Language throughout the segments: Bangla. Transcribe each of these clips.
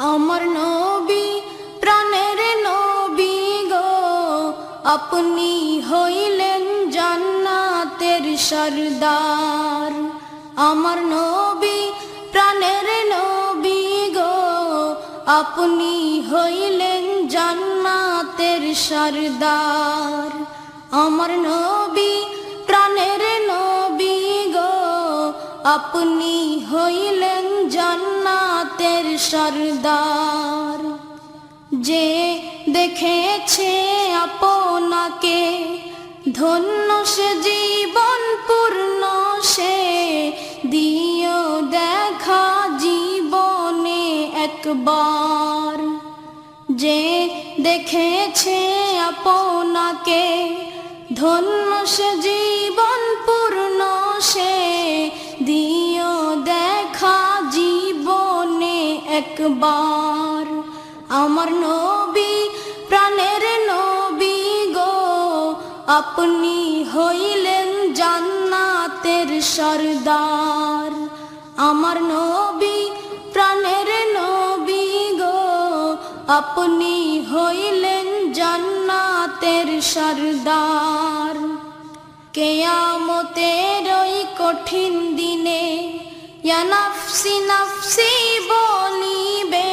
আমার নবী প্রাণের নবী গো, আপনি হইলেন জান্নাতের সরদার। আমার নবী প্রাণের নবী গো, আপনি হইলেন জান্নাতের সরদার। আমার নবী প্রাণের নবী গো, আপনি হইলেন জান্নাতের সরদার। যে দেখেছে আপনাকে ধন্য সে জীবন পূর্ণ, সে দিও দেখা জীবনে একবার। যে দেখেছে আপনাকে ধন্য সে জীবন পূর্ণ, সে দিও দেখা জীবনে একবার। আমার নবী প্রাণের নবী গো, আপনি হইলেন জান্নাতের সরদার। আমার নবী প্রাণের নবী গো, আপনি হইলেন জান্নাতের সরদার। কিয়ামতের ওই কঠিন দিনে ইয়া নফসি নফসি বলিবে,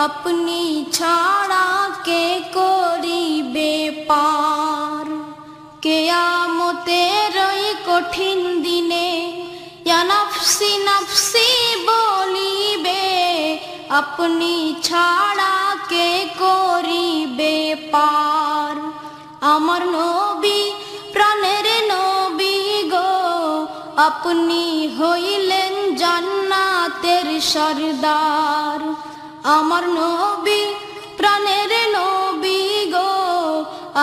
আপনি ছাড়া কে করিবে পার। কিয়ামতের ওই কঠিন দিনে ইয়া নফসি নফসি বলিবে, আপনি ছাড়া কে করিবে পার। আমার নবী প্রাণের নবী গো, আপনি হইলেন জান্নাতের সরদার। আমার নবী প্রাণের নবী গো,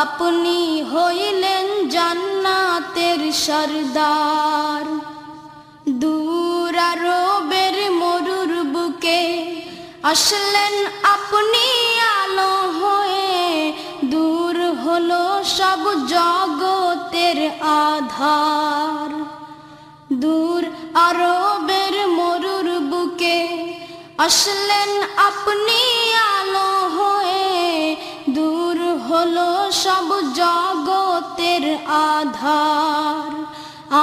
আপনি হইলেন জান্নাতের সরদার। দূর আরবের মরুর বুকে আসলেন আপনি আলো হয়ে, দূর হলো সব জগতের আধার। দূর আরবের মরুর বুকে আসলেন আপনি আলো হয়ে, দূর হলো সব জগতের আধার।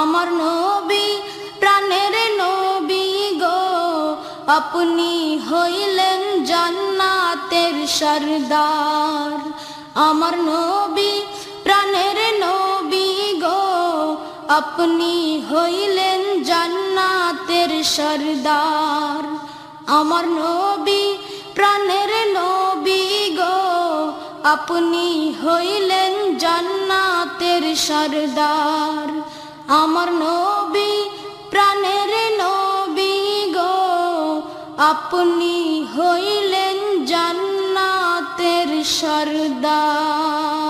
আমার নবী প্রাণের নবী গো, আপনি হইলেন জান্নাতের সরদার। আমার নবী প্রাণের নবী গো, আপনি হইলেন জান্নাতের সরদার। আমার নবী প্রাণের নবী গো, আপনি হইলেন জান্নাতের সরদার। আমার নবী প্রাণের নবী গো, আপনি হইলেন জান্নাতের সরদার।